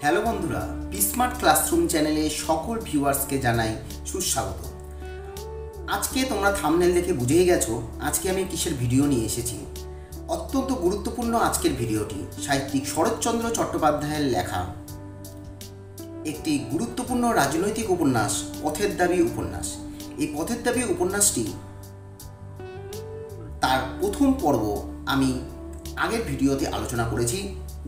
Hello বন্ধুরা, smart classroom চ্যানেলে সকল ভিউয়ার্সকে জানাই সুস্বাগত। আজকে তোমরা থাম্বনেল দেখে বুঝেই গেছো আজকে আমি কিসের ভিডিও নিয়ে এসেছি। অত্যন্ত গুরুত্বপূর্ণ আজকের ভিডিওটি সাহিত্যিক শরৎচন্দ্র চট্টোপাধ্যায়ের লেখা একটি গুরুত্বপূর্ণ রাজনৈতিক উপন্যাস পথের দাবি উপন্যাস। এই পথের দাবি উপন্যাসটি তার প্রথম পর্ব আমি আগের ভিডিওতে আলোচনা করেছি।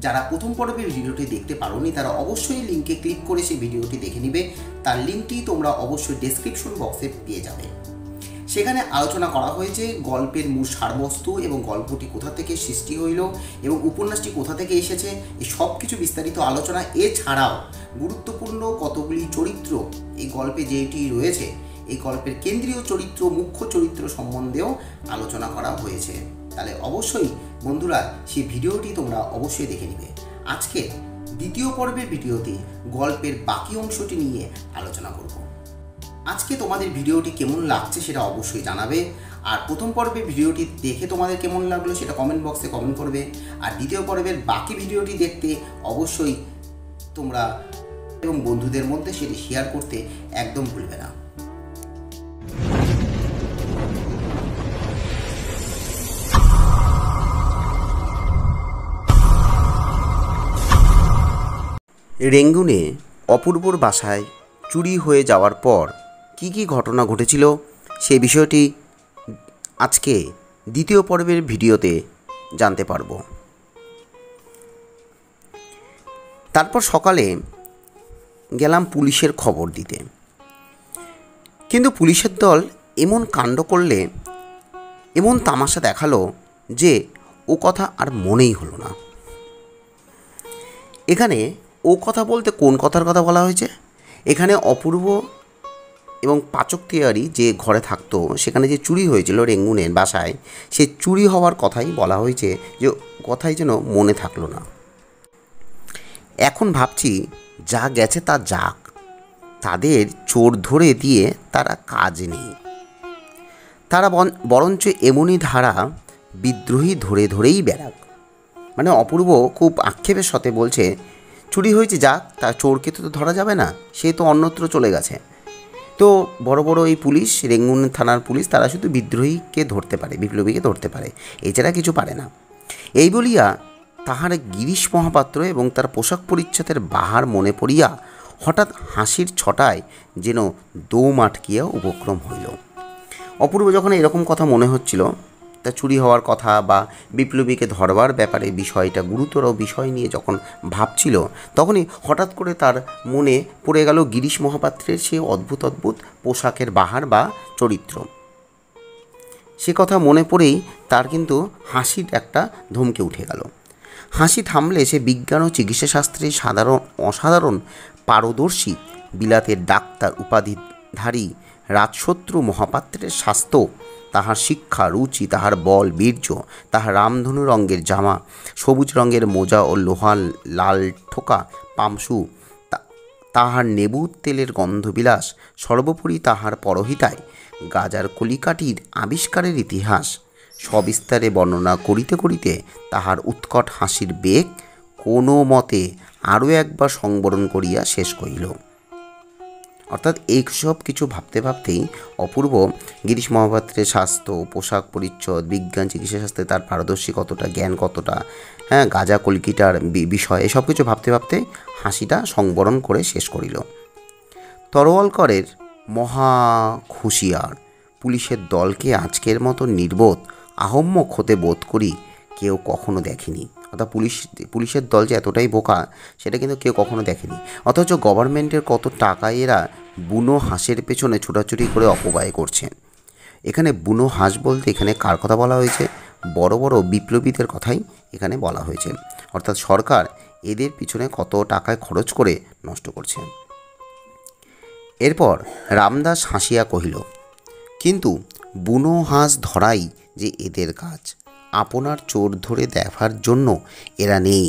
যারা প্রথম পর্বের ভিডিওটি দেখতে পারোনি তারা অবশ্যই লিঙ্কে ক্লিক করে সেই ভিডিওটি দেখে নিবে। তার লিঙ্কটি তোমরা অবশ্যই ডেসক্রিপশন বক্সে পেয়ে যাবে। সেখানে আলোচনা করা হয়েছে গল্পের মূল সারবস্তু এবং গল্পটি কোথা থেকে সৃষ্টি হইল এবং উপন্যাসটি কোথা থেকে এসেছে, এই সব কিছু বিস্তারিত আলোচনা। এছাড়াও গুরুত্বপূর্ণ কতগুলি চরিত্র এই গল্পে যেটি রয়েছে, এই গল্পের কেন্দ্রীয় চরিত্র মুখ্য চরিত্র সম্বন্ধেও আলোচনা করা হয়েছে। তাহলে অবশ্যই বন্ধুরা সেই ভিডিওটি তোমরা অবশ্যই দেখে নিবে। আজকে দ্বিতীয় পর্বের ভিডিওতে গল্পের বাকি অংশটি নিয়ে আলোচনা করব। আজকে তোমাদের ভিডিওটি কেমন লাগছে সেটা অবশ্যই জানাবে। আর প্রথম পর্বের ভিডিওটি দেখে তোমাদের কেমন লাগলো সেটা কমেন্ট বক্সে কমেন্ট করবে। আর দ্বিতীয় পর্বের বাকি ভিডিওটি দেখতে অবশ্যই তোমরা এবং বন্ধুদের মধ্যে সেটি শেয়ার করতে একদম ভুলবে না। রেঙ্গুনে অপূর্বর বাসায় চুরি হয়ে যাওয়ার পর কি কি ঘটনা ঘটেছিল সেই বিষয়টি আজকে দ্বিতীয় পর্বের ভিডিওতে জানতে পারব। তারপর সকালে গেলাম পুলিশের খবর দিতে, কিন্তু পুলিশের দল এমন কাণ্ড করলে, এমন তামাশা দেখালো যে ও কথা আর মনেই হলো না। এখানে ও কথা বলতে কোন কথার কথা বলা হয়েছে? এখানে অপূর্ব এবং পাচক তিওয়ারি যে ঘরে থাকতো সেখানে যে চুরি হয়েছিল রেঙ্গুনের বাসায়, সে চুরি হওয়ার কথাই বলা হয়েছে, যে কথাই যেন মনে থাকলো না। এখন ভাবছি যা গেছে তা যাক, তাদের চোর ধরে দিয়ে তারা কাজ নেই। তারা বরঞ্চ এমনই ধারা বিদ্রোহী ধরে ধরেই বেড়াক। মানে অপূর্ব খুব আক্ষেপের সাথে বলছে চুরি হয়েছে যাক, তা চোরকে তো ধরা যাবে না, সে তো অন্যত্র চলে গেছে। তো বড় বড় এই পুলিশ, রেঙ্গুন থানার পুলিশ, তারা শুধু বিদ্রোহীকে ধরতে পারে, বিপ্লবীকে ধরতে পারে, এছাড়া কিছু পারে না। এই বলিয়া তাহার গিরিশ মহাপাত্র এবং তার পোশাক পরিচ্ছদের বাহার মনে পড়িয়া হঠাৎ হাসির ছটায় যেন দৌম আটকিয়া উপক্রম হইল। অপূর্ব যখন এরকম কথা মনে হচ্ছিল, তা চুরি হওয়ার কথা বা বিপ্লবীকে ধরবার ব্যাপারে বিষয়টা গুরুতর বিষয় নিয়ে যখন ভাবছিল, তখনই হঠাৎ করে তার মনে পড়ে গেল গিরিশ মহাপাত্রের সে অদ্ভুত অদ্ভুত পোশাকের বাহার বা চরিত্র। সে কথা মনে পড়েই তার কিন্তু হাসির একটা ধমকে উঠে গেল। হাসি থামলে সে বিজ্ঞান ও চিকিৎসাশাস্ত্রে অসাধারণ পারদর্শী বিলাতের ডাক্তার উপাধিধারী রাজশত্রু মহাপাত্রের স্বাস্থ্য, তাহার শিক্ষা রুচি, তাহার বল বীর্য, তাহার রামধনু রঙের জামা, সবুজ রঙের মোজা ও লোহার লাল ঠোকা পামসু, তাহার নেবুর তেলের গন্ধবিলাস, সর্বোপরি তাহার পরহিতায় গাজার কলিকাঠির আবিষ্কারের ইতিহাস সবিস্তারে বর্ণনা করিতে করিতে তাহার উৎকট হাসির বেগ কোনো মতে আরও একবার সংবরণ করিয়া শেষ করিল। অর্থাৎ এইসব কিছু ভাবতে ভাবতেই অপূর্ব গিরিশ মহাপাত্রের স্বাস্থ্য, পোশাক পরিচ্ছদ, বিজ্ঞান চিকিৎসাশাস্ত্রে তার পারদর্শী কতটা, জ্ঞান কতটা, গাজা কলকিটার বিষয়, এসব কিছু ভাবতে ভাবতে হাসিটা সংবরণ করে শেষ করিল। তরোয়ালকরের মহা হুঁশিয়ার পুলিশের দলকে আজকের মতো নির্বোধ আহম্মক হতে বোধ করি কেউ কখনো দেখেনি। অর্থাৎ পুলিশের দল যে এতটাই বোকা সেটা কিন্তু কেউ কখনো দেখেনি। অথচ গভর্নমেন্টের কত টাকায় এরা বুনো হাঁসের পেছনে ছোটাছুটি করে অপব্যয় করছে। এখানে বুনো হাঁস বলতে এখানে কার কথা বলা হয়েছে? বড় বড় বিপ্লবীদের কথাই এখানে বলা হয়েছে। অর্থাৎ সরকার এদের পিছনে কত টাকায় খরচ করে নষ্ট করছে। এরপর রামদাস হাসিয়া কহিল, কিন্তু বুনো হাঁস ধরাই যে এদের কাজ, আপনার চোর ধরে দেখার জন্য এরা নেই।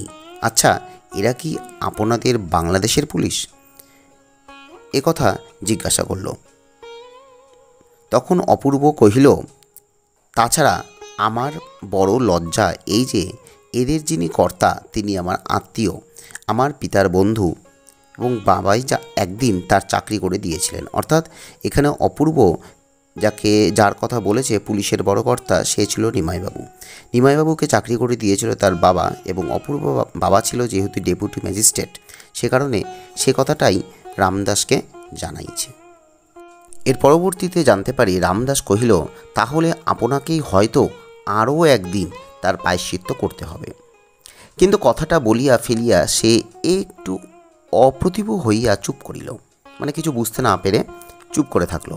আচ্ছা, এরা কি আপনাদের বাংলাদেশের পুলিশ? কথা জিজ্ঞাসা করল। তখন অপূর্ব কহিল, তাছাড়া আমার বড় লজ্জা এই যে এদের যিনি কর্তা তিনি আমার আত্মীয়, আমার পিতার বন্ধু, এবং বাবাই যা একদিন তার চাকরি করে দিয়েছিলেন। অর্থাৎ এখানে অপূর্ব যার কথা বলেছে পুলিশের বড় কর্তা, সে ছিল নিমাইবাবু। নিমাইবাবুকে চাকরি করে দিয়েছিল তার বাবা, এবং অপূর্ব বাবা ছিল যেহেতু ডেপুটি ম্যাজিস্ট্রেট, সে কারণে সে কথাটাই রামদাসকে জানাইছে। এর পরবর্তীতে জানতে পারি রামদাস কহিল, তাহলে আপনাকেই হয়তো আরও একদিন তার প্রায়শ্চিত্ত করতে হবে। কিন্তু কথাটা বলিয়া ফেলিয়া সে একটু অপ্রতিভ হইয়া চুপ করিল, মানে কিছু বুঝতে না পেরে চুপ করে থাকলো।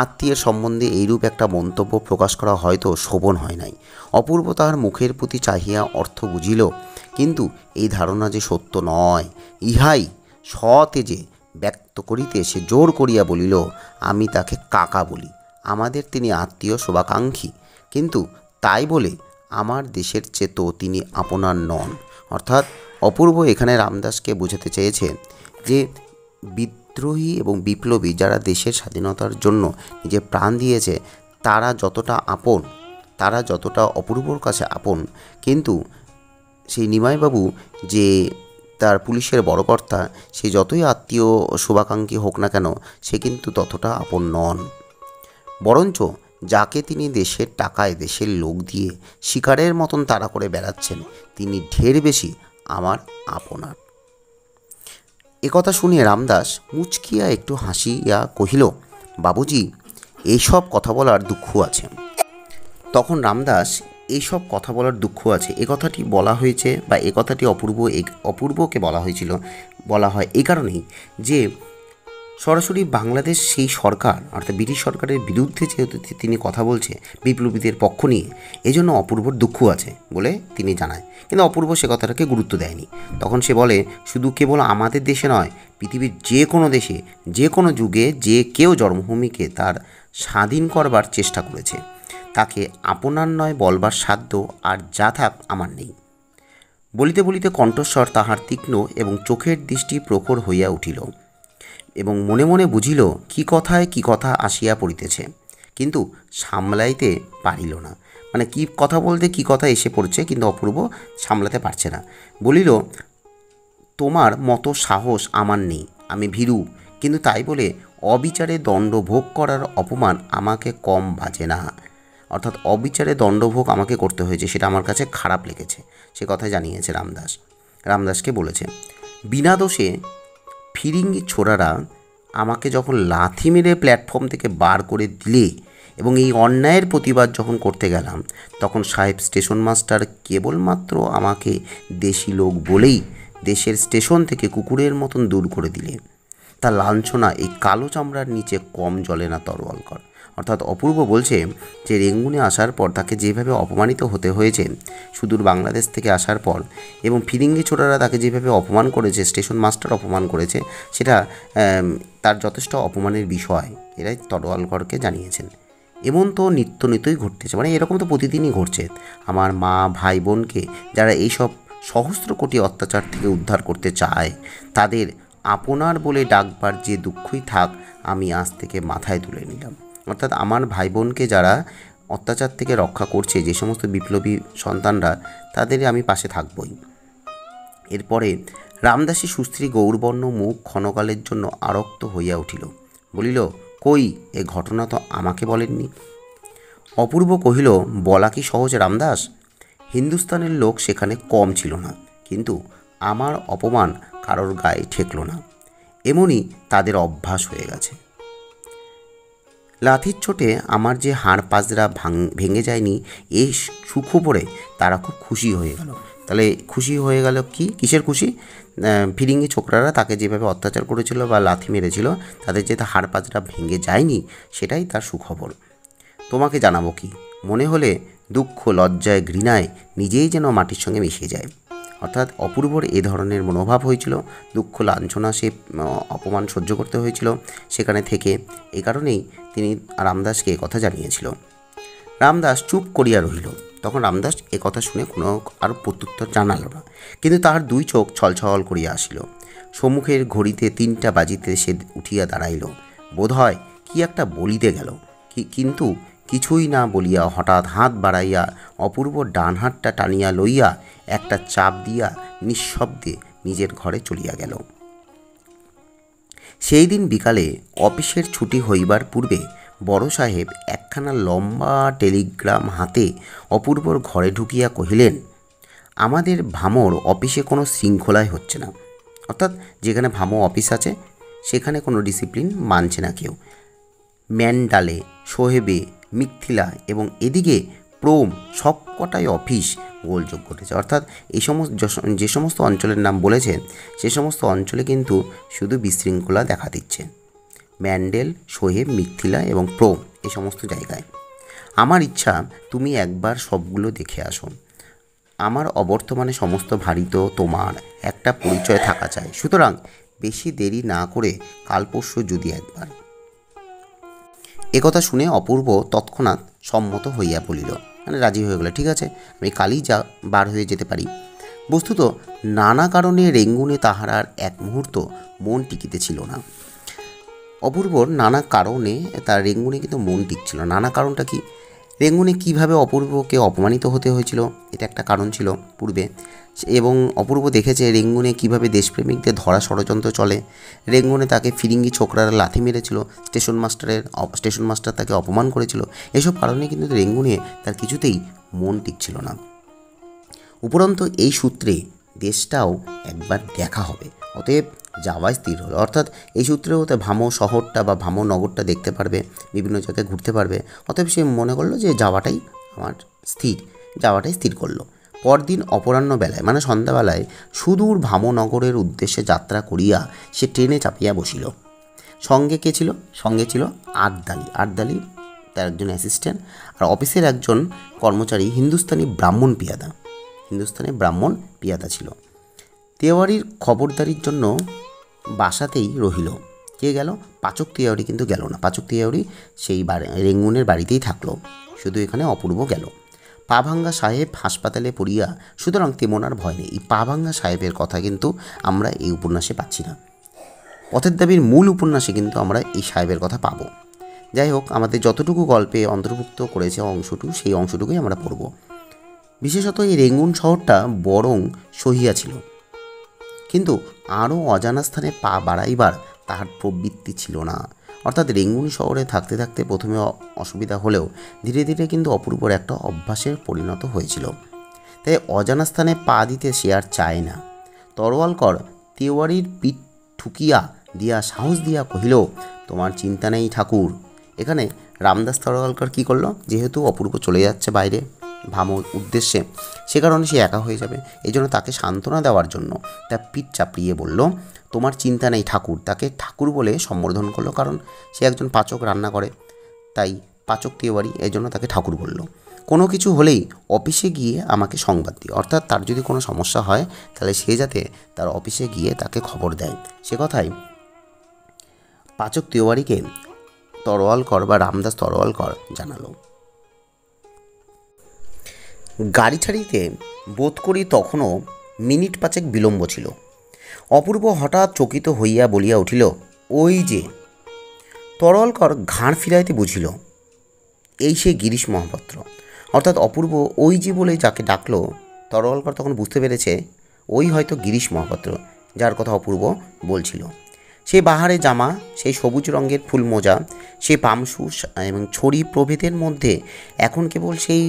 আত্মীয়ের সম্বন্ধে এইরূপ একটা মন্তব্য প্রকাশ করা হয়তো শোভন হয় নাই। অপূর্ব তাহার মুখের প্রতি চাহিয়া অর্থ বুঝিল, কিন্তু এই ধারণা যে সত্য নয় ইহাই সতেজে ব্যক্ত করিতে সে জোর করিয়া বলিল, আমি তাকে কাকা বলি, আমাদের তিনি আত্মীয় শুভাকাঙ্ক্ষী, কিন্তু তাই বলে আমার দেশের চেয়ে তো তিনি আপনার নন। অর্থাৎ অপূর্ব এখানে রামদাসকে বোঝাতে চেয়েছে যে বিদ্রোহী এবং বিপ্লবী যারা দেশের স্বাধীনতার জন্য নিজের প্রাণ দিয়েছে তারা যতটা আপন, তারা যতটা অপূর্বর কাছে আপন, কিন্তু সেই নিমাইবাবু যে তার পুলিশের বড় কর্তা, সে যতই আত্মীয় শুভাকাঙ্ক্ষী হোক না কেন সে কিন্তু ততটা আপন নন। বরঞ্চ যাকে তিনি দেশের টাকায় দেশের লোক দিয়ে শিকারের মতন তাড়া করে বেড়াচ্ছেন তিনি ঢের বেশি আমার আপনার। একথা শুনিয়া রামদাস মুচকিয়া একটু হাসিয়া কহিল, বাবুজি এইসব কথা বলার দুঃখ আছে। তখন রামদাস এইসব কথা বলার দুঃখ আছে এ কথাটি বলা হয়েছে, বা এ কথাটি অপূর্বকে বলা হয় এই কারণেই যে সরাসরি বাংলাদেশ সেই সরকার অর্থাৎ ব্রিটিশ সরকারের বিরুদ্ধে যেহেতু তিনি কথা বলছে বিপ্লবীদের পক্ষ নিয়ে, এই জন্য অপূর্বর দুঃখ আছে বলে তিনি জানায়। কিন্তু অপূর্ব সে কথাটাকে গুরুত্ব দেয়নি। তখন সে বলে, শুধু কেবল আমাদের দেশে নয়, পৃথিবীর যে কোনো দেশে যে কোনো যুগে যে কেউ জন্মভূমিকে তার স্বাধীন করবার চেষ্টা করেছে, তাকে আপনার নয় বলবার সাধ্য আর যা থাক আমার নেই। বলিতে বলিতে কণ্ঠস্বর তাহার তীক্ষ্ণ এবং চোখের দৃষ্টি প্রখর হইয়া উঠিল, এবং মনে মনে বুঝিল কি কথায় কি কথা আসিয়া পড়িতেছে, কিন্তু সামলাইতে পারিল না। মানে কি কথা বলতে কি কথা এসে পড়ছে, কিন্তু অপূর্ব সামলাতে পারছে না। বলিল, তোমার মতো সাহস আমার নেই, আমি ভীরু, কিন্তু তাই বলে অবিচারে দণ্ড ভোগ করার অপমান আমাকে কম বাজে না। অর্থাৎ অবিচারে দণ্ডভোগ আমাকে করতে হয়েছে, সেটা আমার কাছে খারাপ লেগেছে, সে কথা জানিয়েছে রামদাসকে বলেছে। বিনা দোষে ফিরিঙ্গি ছোড়ারা আমাকে যখন লাথি মেরে প্ল্যাটফর্ম থেকে বার করে দিলে এবং এই অন্যায়ের প্রতিবাদ যখন করতে গেলাম, তখন সাহেব স্টেশন মাস্টার কেবলমাত্র আমাকে দেশি লোক বলেই দেশের স্টেশন থেকে কুকুরের মতন দূর করে দিলে। তা লাঞ্ছনা এই কালো চামড়ার নিচে কম জ্বলে না তরোয়ালকর। অর্থাৎ অপূর্ব বলছে যে রেঙ্গুনে আসার পর তাকে যেভাবে অপমানিত হতে হয়েছে সুদূর বাংলাদেশ থেকে আসার পর, এবং ফিরিঙ্গি ছোড়ারা তাকে যেভাবে অপমান করেছে, স্টেশন মাস্টার অপমান করেছে, সেটা তার যথেষ্ট অপমানের বিষয়, এরাই তরোয়ালকরকে জানিয়েছেন। এমন তো নিত্যই ঘটতেছে, মানে এরকম তো প্রতিদিনই ঘটছে। আমার মা ভাই বোনকে যারা এইসব সহস্র কোটি অত্যাচার থেকে উদ্ধার করতে চায় তাদের আপনার বলে ডাকবার যে দুঃখই থাক আমি আজ থেকে মাথায় তুলে নিলাম। অর্থাৎ আমার ভাই বোনকে যারা অত্যাচার থেকে রক্ষা করছে, যে সমস্ত বিপ্লবী সন্তানরা, তাদের আমি পাশে থাকবই। এরপরে রামদাসী সুস্ত্রী গৌরবর্ণ মুখ ক্ষণকালের জন্য আরক্ত হইয়া উঠিল, বলিল, কই এ ঘটনা তো আমাকে বলেননি। অপূর্ব কহিল, বলা কি সহজ রামদাস, হিন্দুস্তানের লোক সেখানে কম ছিল না, কিন্তু আমার অপমান কারোর গায়ে ঠেকল না, এমনই তাদের অভ্যাস হয়ে গেছে। লাথির চোটে আমার যে হাড় পাজরা ভেঙে যায়নি এই সুখবরে তারা খুব খুশি হয়ে গেল। তাহলে খুশি হয়ে গেল কিসের খুশি? ফিরিঙ্গি ছোকরারা তাকে যেভাবে অত্যাচার করেছিল বা লাথি মেরেছিল তাদের যে হাড় পাজরা ভেঙে যায়নি সেটাই তার সুখবর। তোমাকে জানাবো কি, মনে হলে দুঃখ লজ্জায় ঘৃণায় নিজেই যেন মাটির সঙ্গে মিশে যায়। অর্থাৎ অপূর্বর এ ধরনের মনোভাব হয়েছিল, দুঃখ লাঞ্ছনা সে অপমান সহ্য করতে হয়েছিল সেখানে থেকে, এই কারণেই তিনি রামদাসকে কথা জানিয়েছিল। রামদাস চুপ করিয়া রহিল। তখন রামদাস এ কথা শুনে কোনো আর প্রত্যুত্তর জানাল না, কিন্তু তাহার দুই চোখ ছলছল করিয়া আসিল। সম্মুখের ঘড়িতে 3টা বাজিতে সে উঠিয়া দাঁড়াইল। বোধ হয় কি একটা বলিতে গেল, কিন্তু কিছুই না বলিয়া হঠাৎ হাত বাড়াইয়া অপূর্ব ডান হাতটা টানিয়া লইয়া একটা চাপ দিয়া নিঃশব্দে নিজের ঘরে চলিয়া গেল। সেই দিন বিকালে অফিসের ছুটি হইবার পূর্বে বড় সাহেব একখানা লম্বা টেলিগ্রাম হাতে অপূর্বর ঘরে ঢুকিয়া কহিলেন, আমাদের ভামর অফিসে কোনো শৃঙ্খলাই হচ্ছে না। অর্থাৎ যেখানে ভামো অফিস আছে সেখানে কোনো ডিসিপ্লিন মানছে না কেউ। ম্যান্ডালে, সোহেবে, মিথিলা এবং এদিকে প্রোম সবকটাই অফিস গোলযোগ ঘটেছে। অর্থাৎ এই সমস্ত যে সমস্ত অঞ্চলের নাম বলেছে সে সমস্ত অঞ্চলে কিন্তু শুধু বিশৃঙ্খলা দেখা দিচ্ছে। ম্যান্ডেল, সোহেব, মিথিলা এবং প্রোম এই সমস্ত জায়গায়। আমার ইচ্ছা তুমি একবার সবগুলো দেখে আসো। আমার অবর্তমানে সমস্ত ভারিত তোমার একটা পরিচয় থাকা চাই। সুতরাং বেশি দেরি না করে কাল পরশু যদি একবার। একথা শুনে অপূর্ব তৎক্ষণাৎ সম্মত হইয়া বলিল, মানে রাজি হয়ে গেল, ঠিক আছে আমি কালই বার হয়ে যেতে পারি। বস্তুত নানা কারণে রেঙ্গুনে তাহার আর এক মুহূর্ত মন টিকিতেছিল না। অপূর্বর নানা কারণে তার রেঙ্গুনে কিন্তু মন টিকছিল। নানা কারণটা কি? রেঙ্গুনে কিভাবে অপূর্বকে অপমানিত হতে হয়েছিল, এটা একটা কারণ ছিল পূর্বে। এবং অপূর্ব দেখেছে রেঙ্গুনে কিভাবে দেশপ্রেমিকদের ধরা ষড়যন্ত্র চলে। রেঙ্গুনে তাকে ফিরিঙ্গি ছোকরারা লাথি মেরেছিল, স্টেশন মাস্টার তাকে অপমান করেছিল। এসব কারণে কিন্তু রেঙ্গুনে তার কিছুতেই মন টিকছিল না। উপরন্তু এই সূত্রে দেশটাও একবার দেখা হবে, অতএব যাওয়াই স্থির হলো। অর্থাৎ এই সূত্রে হতে ভামো শহরটা বা ভামো নগরটা দেখতে পারবে, বিভিন্ন জায়গায় ঘুরতে পারবে। অতএব সে মনে করলো যে যাওয়াটাই স্থির করলো। পরদিন অপরাহ্ন বেলায় মানে সন্ধ্যাবেলায় সুদূর ভামো নগরের উদ্দেশ্যে যাত্রা করিয়া সে ট্রেনে চাপিয়া বসিল। সঙ্গে কে ছিল? সঙ্গে ছিল আটদালি, তার একজন অ্যাসিস্ট্যান্ট, আর অফিসের একজন কর্মচারী হিন্দুস্তানি ব্রাহ্মণ পিয়াদা ছিল। তেওয়ারির খবরদারির জন্য বাসাতেই রহিল। কে গেল? পাচক তেওয়ারি কিন্তু গেল না। পাচক তেওয়ারি সেই রেঙ্গুনের বাড়িতেই থাকলো। শুধু এখানে অপূর্ব গেল। পাভাঙ্গা সাহেব হাসপাতালে পড়িয়া, সুতরাং তেমন আর ভয় নেই। এই পাভাঙ্গা সাহেবের কথা কিন্তু আমরা এই উপন্যাসে পাচ্ছি না। পথের দাবির মূল উপন্যাসে কিন্তু আমরা এই সাহেবের কথা পাবো। যাই হোক, আমাদের যতটুকু গল্পে অন্তর্ভুক্ত করেছে সেই অংশটুকুই আমরা পড়ব। বিশেষত এই রেঙ্গুন শহরটা বরং সহিয়া ছিল, কিন্তু আরও অজানা স্থানে পা বাড়াইবার তাহার প্রবৃত্তি ছিল না। অর্থাৎ রেঙ্গুন শহরে থাকতে থাকতে প্রথমে অসুবিধা হলেও ধীরে ধীরে কিন্তু অপূর্বর একটা অভ্যাসে পরিণত হয়েছিল। তাই অজানা স্থানে পা দিতে সে আর চায় না। তরোয়ালকর তেওয়ারির পিঠ ঠুকিয়া দিয়া সাহস দিয়া কহিল, তোমার চিন্তা নেই ঠাকুর। এখানে রামদাস তরোয়ালকর কী করলো? যেহেতু অপূর্ব চলে যাচ্ছে বাইরে ভামোর উদ্দেশ্যে, সে কারণে সে একা হয়ে যাবে। এই জন্য তাকে সান্ত্বনা দেওয়ার জন্য তার পিঠ চাপড়িয়ে বলল, তোমার চিন্তা নেই ঠাকুর। তাকে ঠাকুর বলে সম্বোধন করলো, কারণ সে একজন পাচক, রান্না করে, তাই পাচক তেওয়ারি, এই জন্য তাকে ঠাকুর বলল। কোনো কিছু হলেই অফিসে গিয়ে আমাকে সংবাদ দিও। অর্থাৎ তার যদি কোনো সমস্যা হয় তাহলে সে যাতে তার অফিসে গিয়ে তাকে খবর দেয়। সে কথাই পাচক তেওয়ারিকে তরোয়ালকর বা রামদাস তরোয়ালকর জানালো। গাড়ি ছাড়িতে বোধ করি তখনও মিনিট 5 বিলম্ব ছিল। অপূর্ব হঠাৎ চকিত হইয়া বলিয়া উঠিল, ওই যে। তরোয়ালকর ঘাড় ফিরাইতে বুঝিল এই সে গিরিশ মহাপাত্র। অর্থাৎ অপূর্ব ওই যে বলে যাকে ডাকলো, তরোয়ালকর তখন বুঝতে পেরেছে ওই হয়তো গিরিশ মহাপাত্র, যার কথা অপূর্ব বলছিল। সেই বাহারে জামা, সেই সবুজ রঙের ফুল মোজা, সেই পামশু এবং ছড়ি প্রভেদের মধ্যে এখন কেবল সেই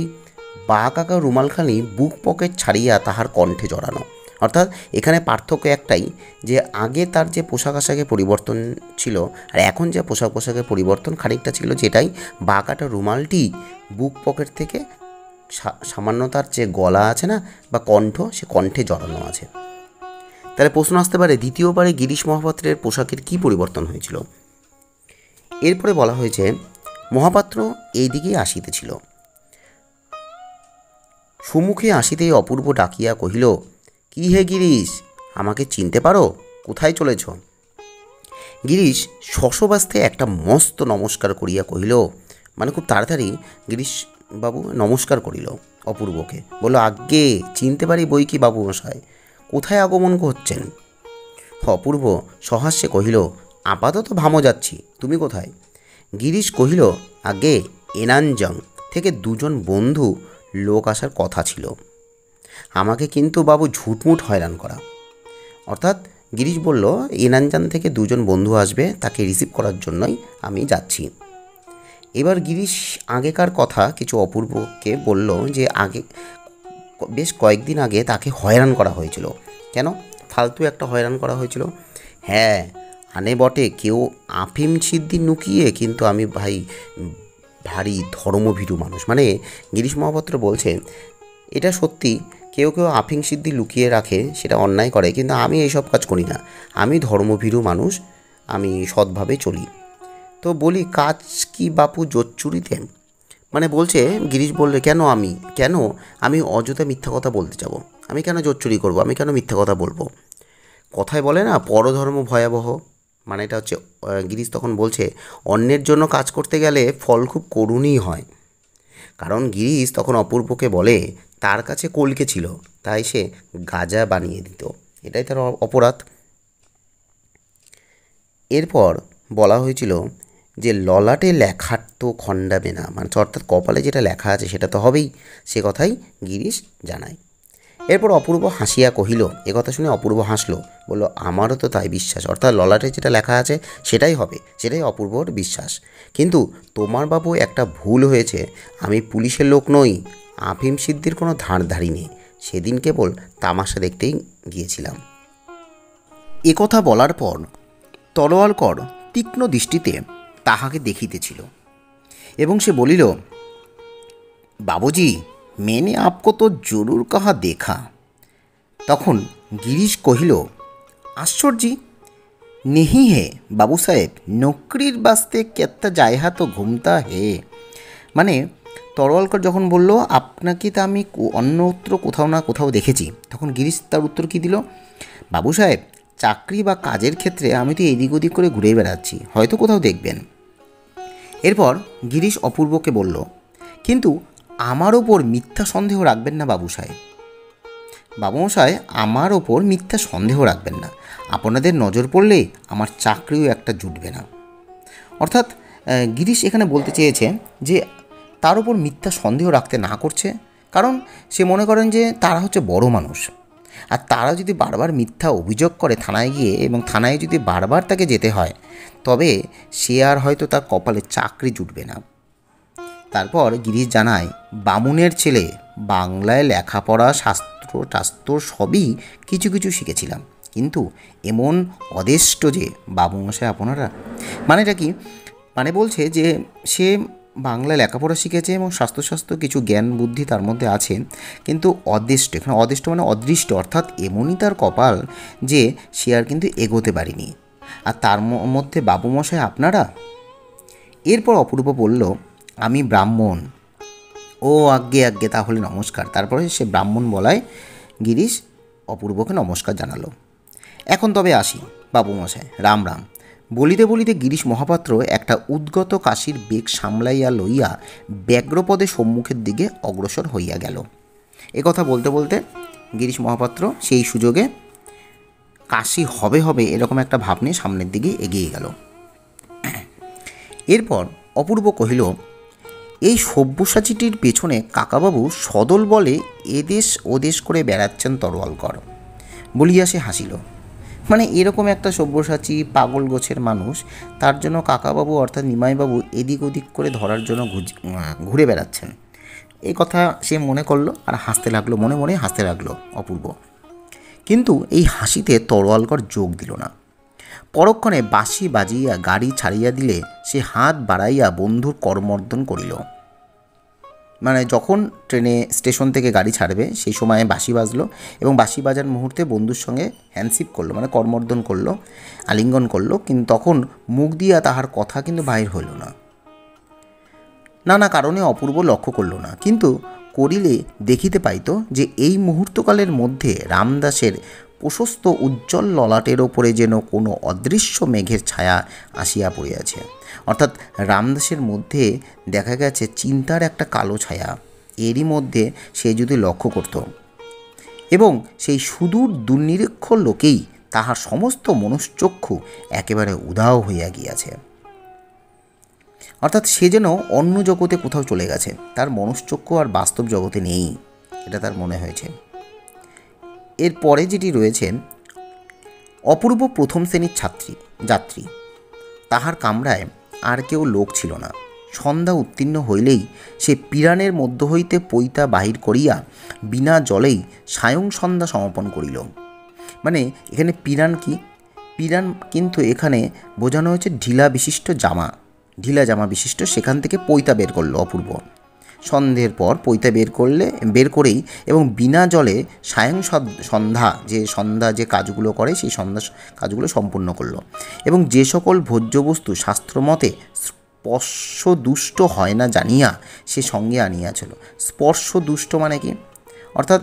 বাঁকাকা রুমালখানি বুক পকেট ছাড়িয়া তাহার কণ্ঠে জড়ানো। অর্থাৎ এখানে পার্থক্য একটাই, যে আগে তার যে পোশাক আশাকের পরিবর্তন ছিল আর এখন যে পোশাকের পরিবর্তন খানিকটা ছিল, যেটাই বাঁকাটা রুমালটি বুক পকেট থেকে সামান্য তার যে গলা আছে না বা কণ্ঠ, সে কণ্ঠে জড়ানো আছে। তাহলে প্রশ্ন আসতে পারে, দ্বিতীয়বারে গিরিশ মহাপাত্রের পোশাকের কি পরিবর্তন হয়েছিল? এরপরে বলা হয়েছে, মহাপাত্র এই দিকেই আসিতেছিল। সুমুখে আসিতেই অপূর্ব ডাকিয়া কহিল, কি হে গিরিশ, আমাকে চিনতে পারো? কোথায় চলেছ? গিরিশ শশবাস্তে একটা মস্ত নমস্কার করিয়া কহিল, মানে খুব তাড়াতাড়ি গিরিশবাবু নমস্কার করিল অপূর্বকে, বলল, আজ্ঞে চিনতে পারি বই কি বাবু মশাই, কোথায় আগমন করছেন? অপূর্ব সহাস্যে কহিল, আপাতত ভামো যাচ্ছি, তুমি কোথায়? গিরিশ কহিল, আজ্ঞে এনানজং থেকে দুজন বন্ধু লোক আসার কথা ছিল। আমাকে কিন্তু বাবু ঝুটমুট হয়রান করা। অর্থাৎ গিরিশ বলল এনানজান থেকে দুজন বন্ধু আসবে, তাকে রিসিভ করার জন্যই আমি যাচ্ছি। এবার গিরিশ আগেকার কথা কিছু অপূর্বকে বলল যে বেশ কয়েকদিন আগে তাকে হয়রান করা হয়েছিল। কেন? ফালতু একটা হয়রান করা হয়েছিল। হ্যাঁ, আনে বটে কেউ আফিম সিদ্ধি নুকিয়ে, কিন্তু আমি ভাই ভারী ধর্মভীরু মানুষ। মানে গিরিশ মহাপাত্র বলছে এটা সত্যি, কেউ কেউ আফিং সিদ্ধি লুকিয়ে রাখে, সেটা অন্যায় করে, কিন্তু আমি এইসব কাজ করি না। আমি ধর্মভীরু মানুষ, আমি সৎভাবে চলি। তো বলি কাজ কি বাপু জোচ্চুরিতে? মানে বলছে, গিরিশ বললে কেন আমি অযথা মিথ্যা কথা বলতে যাব? আমি কেন জোচ্চুরি করব? আমি কেন মিথ্যা কথা বলবো? কথায় বলে না পরধর্ম ভয়াবহ, মানে এটা হচ্ছে গিরিশ তখন বলছে অন্যের জন্য কাজ করতে গেলে ফল খুব করুণই হয়। কারণ গিরিশ তখন অপূর্বকে বলে তার কাছে কলকে ছিল, তাই সে গাঁজা বানিয়ে দিত, এটাই তার অপরাধ। এরপর বলা হয়েছিল যে ললাটে লেখার তো খণ্ডাবে না, মানে অর্থাৎ কপালে যেটা লেখা আছে সেটা তো হবেই, সে কথাই গিরিশ জানায়। এরপর অপূর্ব হাসিয়া কহিল, একথা শুনে অপূর্ব হাসলো, বলল আমারও তো তাই বিশ্বাস, অর্থাৎ ললাটে যেটা লেখা আছে সেটাই হবে, সেটাই অপূর্বর বিশ্বাস। কিন্তু তোমার বাবু একটা ভুল হয়েছে, আমি পুলিশের লোক নই, আফিম সিদ্ধির কোনো ধারধারি নেই, সেদিন কেবল তামাশা দেখতেই গিয়েছিলাম। একথা বলার পর তরোয়ালকর তীক্ষ্ণ দৃষ্টিতে তাহাকে দেখিতেছিল এবং সে বলিল, বাবুজি মেনে আপকো তো জরুর কাহা দেখা। তখন গিরিশ কহিল, আশ্চর্য नहीं है বাবু সাহেব, নকরির বাস্তে কেত্তা জায়হা তো ঘুমতা হে। মানে তরোয়ালকর যখন বলল আপনাকে তা আমি অন্যত্র কোথাও না কোথাও দেখেছি, তখন গিরিশ তার উত্তর কী দিল, বাবু সাহেব চাকরি বা কাজের ক্ষেত্রে আমি তো এদিক ওদিক করে ঘুরে বেড়াচ্ছি, হয়তো কোথাও দেখবেন। এরপর গিরিশ অপূর্বকে বলল, কিন্তু আমার ওপর মিথ্যা সন্দেহ রাখবেন না বাবু সাহেব, বাবুমশাই আমার ওপর মিথ্যা সন্দেহ রাখবেন না, আপনাদের নজর পড়লে আমার চাকরিও একটা জুটবে না। অর্থাৎ গিরিশ এখানে বলতে চেয়েছে যে তার ওপর মিথ্যা সন্দেহ রাখতে না করছে, কারণ সে মনে করেন যে তারা হচ্ছে বড় মানুষ, আর তারা যদি বারবার মিথ্যা অভিযোগ করে থানায় গিয়ে, এবং থানায় যদি বারবার তাকে যেতে হয়, তবে সে আর হয়তো তার কপালে চাকরি জুটবে না। তারপর গিরিশ জানায়, বামুনের ছেলে, বাংলায় লেখাপড়া শাস্ত্র সবই কিছু কিছু শিখেছিলাম, কিন্তু এমন অদেষ্ট যে বাবুমশাই আপনারা, মানেটা কি? মানে বলছে যে সে বাংলায় লেখাপড়া শিখেছে এবং স্বাস্থ্য কিছু জ্ঞান বুদ্ধি তার মধ্যে আছে, কিন্তু অদৃষ্ট, এখানে অদৃষ্ট মানে অদৃষ্ট, অর্থাৎ এমনই তার কপাল যে সে আর কিন্তু এগোতে পারিনি, আর তার মধ্যে বাবুমশাই আপনারা। এরপর অপূর্ব বলল, আমি ব্রাহ্মণ। ও আজ্ঞে তাহলে নমস্কার। তারপরে সে ব্রাহ্মণ বলায় গিরিশ অপূর্বকে নমস্কার জানালো। এখন তবে আসি বাবুমশাই, রাম রাম। বলিতে বলিতে গিরিশ মহাপাত্র একটা উদ্গত কাশির বেগ সামলাইয়া লইয়া ব্যগ্রপদে সম্মুখের দিকে অগ্রসর হইয়া গেল। কথা বলতে বলতে গিরিশ মহাপাত্র সেই সুযোগে কাশি হবে এরকম একটা ভাব নিয়ে সামনের দিকে এগিয়ে গেল। এরপর অপূর্ব কহিল, এই সব্যসাচীটির পেছনে কাকাবাবু সদল বলে এদেশ ওদেশ করে বেড়াচ্ছেন তরোয়ালকর, বলিয়া সে হাসিল। মানে এরকম একটা সব্যসাচী পাগল গোছের মানুষ, তার জন্য কাকাবাবু অর্থাৎ নিমাইবাবু এদিক ওদিক করে ধরার জন্য ঘুরে বেড়াচ্ছেন, এই কথা সে মনে করলো আর হাসতে লাগলো, মনে মনে হাসতে লাগলো অপূর্ব। কিন্তু এই হাসিতে তরোয়ালকর যোগ দিল না। পরক্ষণে বাঁশি বাজিয়া গাড়ি ছাড়িয়া দিলে সে হাত বাড়াইয়া বন্ধুর করমর্দন করিল। মানে যখন ট্রেনে স্টেশন থেকে গাড়ি ছাড়বে সেই সময়ে বাঁশি বাজলো, এবং বাঁশি বাজার মুহূর্তে বন্ধুর সঙ্গে হ্যান্ডশিপ করলো, মানে করমর্দন করলো, আলিঙ্গন করলো, কিন্তু তখন মুখ দিয়া তাহার কথা কিন্তু বাহির হইল না। নানা কারণে অপূর্ব লক্ষ্য করল না, কিন্তু করিলে দেখিতে পাইত যে এই মুহূর্তকালের মধ্যে রামদাসের প্রশস্ত উজ্জ্বল ললাটের ওপরে যেন কোনো অদৃশ্য মেঘের ছায়া আসিয়া পড়িয়াছে। অর্থাৎ রামদাসের মধ্যে দেখা গেছে চিন্তার একটা কালো ছায়া, এরই মধ্যে সে যদি লক্ষ্য করত, এবং সেই সুদূর দুর্নিরীক্ষ লোকেই তাহার সমস্ত মনুষ্যচক্ষু একেবারে উধাও হইয়া গিয়াছে। অর্থাৎ সে যেন অন্য জগতে কোথাও চলে গেছে, তার মনশ্চক্ষু আর বাস্তব জগতে নেই, এটা তার মনে হয়েছে। এরপরে যেটি রয়েছে, অপূর্ব প্রথম শ্রেণীর যাত্রী, তাহার কামরায় আর কেউ লোক ছিল না। সন্ধ্যা উত্তীর্ণ হইলেই সে পিরানের মধ্য হইতে পৈতা বাহির করিয়া বিনা জলেই সায়ং সন্ধ্যা সমাপন করিল। মানে এখানে পিরান কি? পিরান কিন্তু এখানে বোঝানো হয়েছে ঢিলা জামা বিশিষ্ট, সেখান থেকে পৈতা বের করলো অপূর্ব। সন্ধ্যের পর পৈতা বের করেই এবং বিনা জলে সন্ধ্যা যে কাজগুলো করে সেই সন্ধ্যা কাজগুলো সম্পূর্ণ করলো। এবং যে সকল ভোজ্যবস্তু শাস্ত্রমতে স্পর্শ দুষ্ট হয় না জানিয়া সে সঙ্গে আনিয়াছিল। স্পর্শ দুষ্ট মানে কি? অর্থাৎ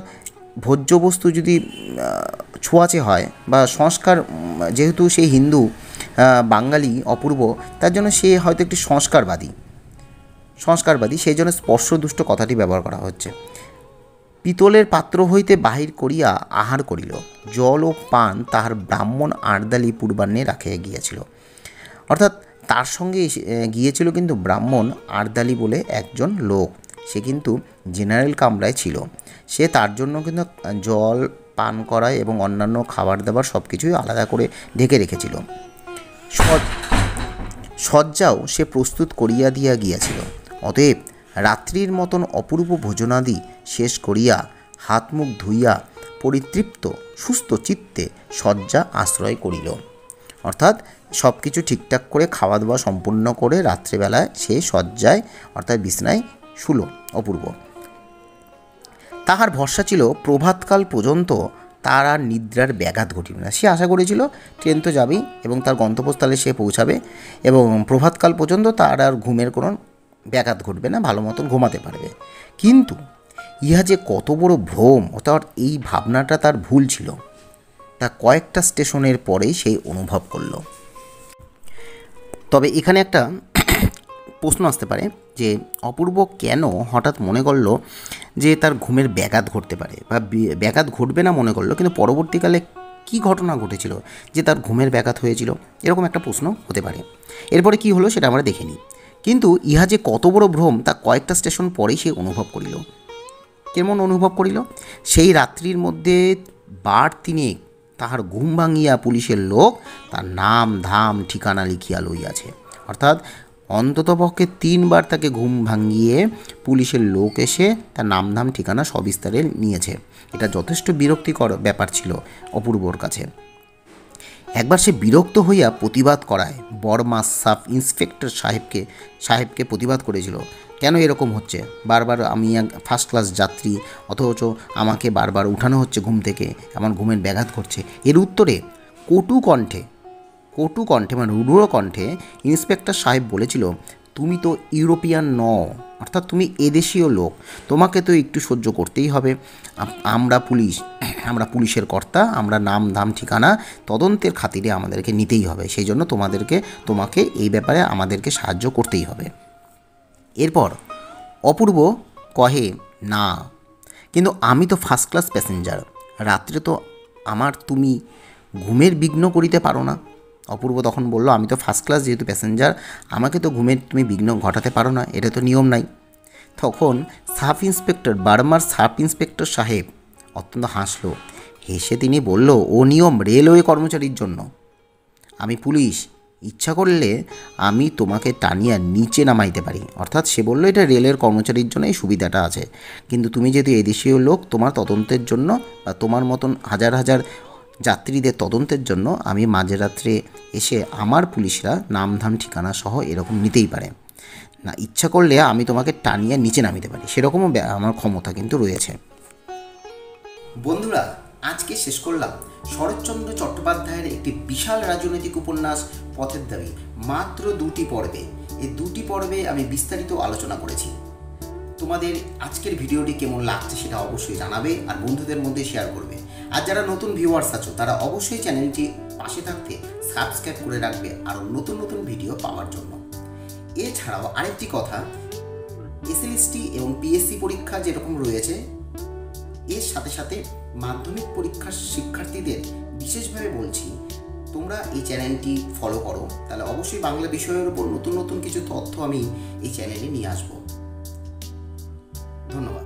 ভোজ্যবস্তু যদি ছোঁয়াচে হয় বা সংস্কার, যেহেতু সে হিন্দু বাঙালি অপূর্ব, তার জন্য সে হয়তো একটি সংস্কারবাদী, সেই জন্য স্পর্শদুষ্ট কথাটি ব্যবহার করা হচ্ছে। পিতলের পাত্র হইতে বাহির করিয়া আহার করিল, জল ও পান তাহার ব্রাহ্মণ আর্দালি পূর্বাহ্নে রাখিয়া গিয়াছিল। অর্থাৎ তার সঙ্গে গিয়েছিল কিন্তু ব্রাহ্মণ আর্দালি বলে একজন লোক, সে কিন্তু জেনারেল কামরায় ছিল। সে তার জন্য কিন্তু জল পান করা এবং অন্যান্য খাবার দাবার সব কিছুই আলাদা করে ঢেকে রেখেছিল। শয্যাও সে প্রস্তুত করিয়া দিয়া গিয়াছিল। অতএব রাত্রির মতন অপূর্ব ভোজনাদি শেষ করিয়া হাত মুখ ধুইয়া পরিতৃপ্ত সুস্থ চিত্তে শয্যা আশ্রয় করিল। অর্থাৎ সব কিছু ঠিকঠাক করে খাওয়া দাওয়া সম্পূর্ণ করে রাত্রিবেলায় সে শয্যায় অর্থাৎ বিছানায় শুলো অপূর্ব। তাহার ভরসা ছিল প্রভাতকাল পর্যন্ত তার আর নিদ্রার ব্যাঘাত ঘটিবে না। সে আশা করেছিল ট্রেন তো যাবেই এবং তার গন্তব্যস্থলে সে পৌঁছাবে এবং প্রভাতকাল পর্যন্ত তার আর ঘুমের কোনো ব্যাঘাত ঘটবে না, ভালো মতন ঘুমাতে পারবে। কিন্তু ইহা যে কত বড় ভ্রম, অর্থাৎ এই ভাবনাটা তার ভুল ছিল, তা কয়েকটা স্টেশনের পরেই সেই অনুভব করল। তবে এখানে একটা প্রশ্ন আসতে পারে যে অপূর্ব কেন হঠাৎ মনে করলো যে তার ঘুমের ব্যাঘাত ঘটতে পারে বা ব্যাঘাত ঘটবে না মনে করলো, কিন্তু পরবর্তীকালে কি ঘটনা ঘটেছিল যে তার ঘুমের ব্যাঘাত হয়েছিল, এরকম একটা প্রশ্ন হতে পারে। এরপরে কি হলো সেটা আমরা দেখে নিই। কিন্তু ইহা যে কত বড় ভ্রম তা কয়েকটা স্টেশন পরেই সে অনুভব করিল। কেমন অনুভব করিল? সেই রাত্রির মধ্যে বার তিনেক তাহার ঘুম ভাঙিয়া পুলিশের লোক তার নাম ধাম ঠিকানা লিখিয়া লইয়াছে। অর্থাৎ অন্ততপক্ষে 3 বার তাকে ঘুম ভাঙিয়ে পুলিশের লোক এসে তার নামধাম ঠিকানা সবিস্তারে নিয়েছে। এটা যথেষ্ট বিরক্তিকর ব্যাপার ছিল অপূর্বর কাছে। একবার সে বিরক্ত হইয়া প্রতিবাদ করায় বর্মা সাব ইন্সপেক্টর সাহেবকে প্রতিবাদ করেছিল, কেন এরকম হচ্ছে, বারবার আমি ফার্স্ট ক্লাস যাত্রী অথচ আমাকে বারবার উঠানো হচ্ছে ঘুম থেকে, আমার ঘুমের ব্যাঘাত ঘটছে। এর উত্তরে কটু কণ্ঠে মানে রূঢ় কণ্ঠে ইন্সপেক্টর সাহেব বলেছিল, তুমি তো ইউরোপিয়ান নও, অর্থাৎ তুমি এদেশীয় লোক, তোমাকে তো একটু সহ্য করতেই হবে। আমরা পুলিশের কর্তা, আমরা নাম ধাম ঠিকানা তদন্তের খাতিরে আমাদেরকে নিতেই হবে, সেই জন্য তোমাকে এই ব্যাপারে আমাদেরকে সাহায্য করতেই হবে। এরপর অপূর্ব কহে, না কিন্তু আমি তো ফার্স্ট ক্লাস প্যাসেঞ্জার, রাত্রে তো আমার তুমি ঘুমের বিঘ্ন করিতে পারো না। অপূর্ব তখন বলল, আমি তো ফার্স্ট ক্লাস যেহেতু প্যাসেঞ্জার, আমাকে তো ঘুমের তুমি বিঘ্ন ঘটাতে পারো না, এটা তো নিয়ম নাই। তখন বার্মার সাব ইন্সপেক্টর সাহেব অত্যন্ত হাসলো। হেসে তিনি বলল, ও নিয়ম রেলওয়ে কর্মচারীর জন্য, আমি পুলিশ, ইচ্ছা করলে আমি তোমাকে টানিয়া নিচে নামাইতে পারি। অর্থাৎ সে বলল এটা রেলের কর্মচারীর জন্য এই সুবিধাটা আছে, কিন্তু তুমি যেহেতু এদেশীয় লোক, তোমার তদন্তের জন্য বা তোমার মতন হাজার হাজার যাত্রীদের তদন্তের জন্য আমি মাঝরাত্রে এসে আমার পুলিশরা নামধাম ঠিকানা সহ এরকম নিতেই পারে না, ইচ্ছা করলে আমি তোমাকে টানিয়ে নিচে নামিতে পারি, সেরকমও আমার ক্ষমতা কিন্তু রয়েছে। বন্ধুরা, আজকে শেষ করলাম শরৎচন্দ্র চট্টোপাধ্যায়ের একটি বিশাল রাজনৈতিক উপন্যাস পথের দাবি, মাত্র 2টি পর্বে। এই 2টি পর্বে আমি বিস্তারিত আলোচনা করেছি। তোমাদের আজকের ভিডিওটি কেমন লাগছে সেটা অবশ্যই জানাবে আর বন্ধুদের মধ্যে শেয়ার করবে। আর যারা নতুন ভিউয়ার্স আছো তারা অবশ্যই চ্যানেলটি পাশে থাকতে সাবস্ক্রাইব করে রাখবে আরও নতুন নতুন ভিডিও পাওয়ার জন্য। এছাড়াও আরেকটি কথা, এসএলএসটি এবং পিএসসি পরীক্ষা যেরকম রয়েছে, এর সাথে সাথে মাধ্যমিক পরীক্ষার শিক্ষার্থীদের বিশেষভাবে বলছি, তোমরা এই চ্যানেলটি ফলো করো, তাহলে অবশ্যই বাংলা বিষয়ের উপর নতুন নতুন কিছু তথ্য আমি এই চ্যানেলে নিয়ে আসবো। ধন্যবাদ।